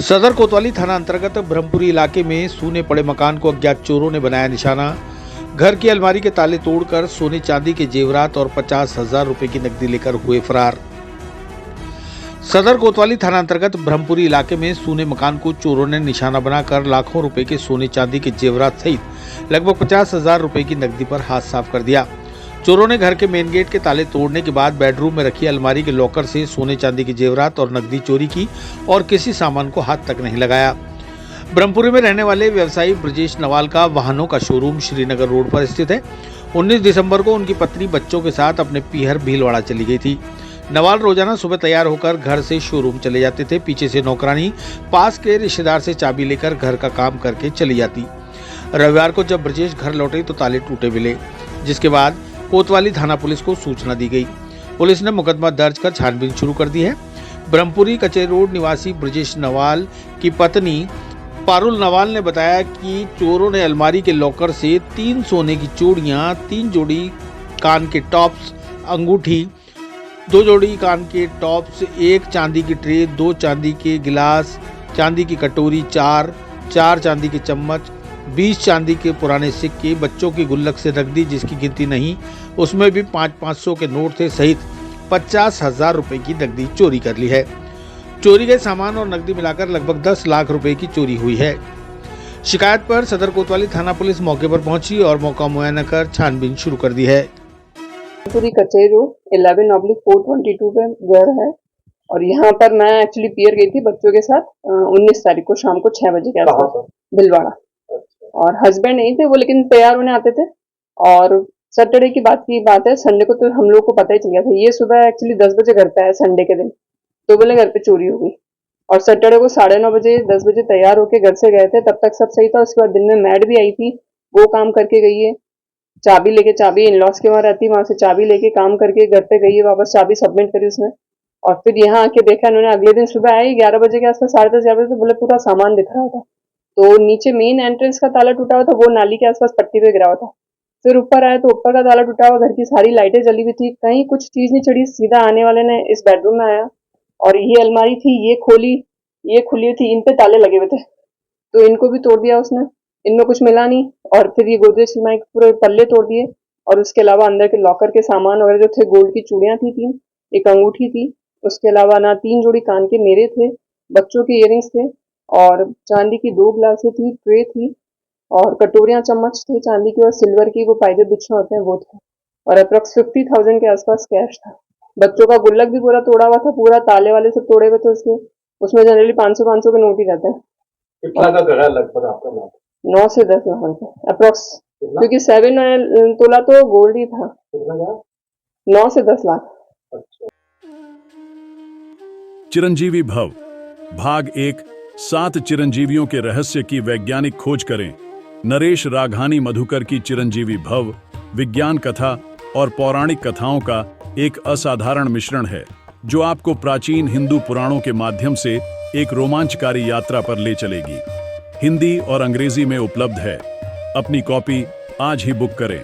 सदर कोतवाली थाना अंतर्गत ब्रह्मपुरी इलाके में सूने पड़े मकान को अज्ञात चोरों ने बनाया निशाना। घर की अलमारी के ताले तोड़कर सोने चांदी के जेवरात और 50,000 रुपए की नकदी लेकर हुए फरार। सदर कोतवाली थाना अंतर्गत ब्रह्मपुरी इलाके में सूने मकान को चोरों ने निशाना बनाकर लाखों रुपए के सोने चांदी के जेवरात सहित लगभग 50,000 रुपए की नकदी पर हाथ साफ कर दिया। चोरों ने घर के मेन गेट के ताले तोड़ने के बाद बेडरूम में रखी अलमारी के लॉकर से सोने चांदी के जेवरात और नकदी चोरी की और किसी सामान को हाथ तक नहीं लगाया। ब्रह्मपुरी में रहने वाले व्यवसायी ब्रजेश नवाल का वाहनों का शोरूम श्रीनगर रोड पर स्थित है। 19 दिसंबर को उनकी पत्नी बच्चों के साथ अपने पीहर भीलवाड़ा चली गई थी। नवाल रोजाना सुबह तैयार होकर घर से शोरूम चले जाते थे। पीछे से नौकरानी पास के रिश्तेदार से चाबी लेकर घर का काम करके चली जाती। रविवार को जब ब्रजेश घर लौटे तो ताले टूटे मिले, जिसके बाद कोतवाली थाना पुलिस को सूचना दी गई। पुलिस ने मुकदमा दर्ज कर छानबीन शुरू कर दी है। ब्रह्मपुरी कचेरी रोड निवासी ब्रजेश नवाल की पत्नी पारुल नवाल ने बताया कि चोरों ने अलमारी के लॉकर से 3 सोने की चूड़ियां, 3 जोड़ी कान के टॉप्स, अंगूठी, 2 जोड़ी कान के टॉप्स, 1 चांदी की ट्रे, 2 चांदी के गिलास, चांदी की कटोरी, 4 चांदी के चम्मच, 20 चांदी के पुराने सिक्के, बच्चों की गुल्लक से नकदी जिसकी गिनती नहीं, उसमें भी 500 के नोट थे, सहित 50,000 रुपए की नकदी चोरी कर ली है। चोरी गए सामान और नकदी मिलाकर लगभग 10 लाख रुपए की चोरी हुई है। शिकायत पर सदर कोतवाली थाना पुलिस मौके पर पहुंची और मौका मुआयना कर छानबीन शुरू कर दी है। पूरी कचेरी रोड 11/422 पे घर है और यहाँ पर मैं एक्चुअली पियर गई थी बच्चों के साथ 19 तारीख को शाम को 6 बजे के आसपास भिलवाड़ा। और हस्बैंड नहीं थे वो, लेकिन तैयार होने आते थे। और सैटरडे की बात है, संडे को तो हम लोग को पता ही चल गया था। ये सुबह एक्चुअली 10 बजे घर पे आया संडे के दिन, तो बोले घर पे चोरी हो गई। और सैटरडे को 9:30 बजे 10 बजे तैयार होके घर से गए थे, तब तक सब सही था। उसके बाद दिन में मैड भी आई थी, वो काम करके गई है। चाबी इन-लॉज के वहाँ रहती, वहां से चाबी लेके काम करके घर पे गई है, वापस चाबी सबमिट करी उसने। और फिर यहाँ आके देखा इन्होंने, अगले दिन सुबह आई 11 बजे के आसपास, 10:30 बजे, तो बोले पूरा सामान दिख रहा था। तो नीचे मेन एंट्रेंस का ताला टूटा हुआ था, वो नाली के आसपास पट्टी पे गिरा हुआ था। फिर ऊपर आए तो ऊपर का ताला टूटा हुआ, घर की सारी लाइटें जली हुई थी, कहीं कुछ चीज नहीं चढ़ी। सीधा आने वाले ने इस बेडरूम में आया और ये अलमारी थी, ये खुली थी, इन पे ताले लगे हुए थे, तो इनको भी तोड़ दिया उसने। इनमें कुछ मिला नहीं। और फिर ये गोदरेज अलमारी के पूरे पल्ले तोड़ दिए। और उसके अलावा अंदर के लॉकर के सामान वगैरह जो थे, गोल्ड की चूड़ियां थी 3, एक अंगूठी थी, उसके अलावा ना 3 जोड़ी कान के मेरे थे, बच्चों के इयररिंग्स थे, और चांदी की 2 गिलासें थी, ट्रे थी, और कटोरियां चम्मच थे चांदी की, और सिल्वर की वो पाइजे बिछे होते हैं वो थे। और अप्रॉक्स 50,000 के आसपास कैश था। बच्चों का गुल्लक भी पूरा तोड़ा हुआ था, पूरा ताले वाले सब तोड़े हुए थे उसके। उसमें जनरली 500 के नोट ही रहते हैं। कितना का गड़ा लगभग आपका नाम? 9 से 10 लाख रुपए अप्रॉक्स, क्योंकि 7 तोला तो गोल्ड ही था। 9 से 10 लाख। चिरंजीवी भव भाग 1 7 चिरंजीवियों के रहस्य की वैज्ञानिक खोज करें। नरेश राघानी मधुकर की चिरंजीवी भव विज्ञान कथा और पौराणिक कथाओं का एक असाधारण मिश्रण है, जो आपको प्राचीन हिंदू पुराणों के माध्यम से एक रोमांचकारी यात्रा पर ले चलेगी। हिंदी और अंग्रेजी में उपलब्ध है। अपनी कॉपी आज ही बुक करें।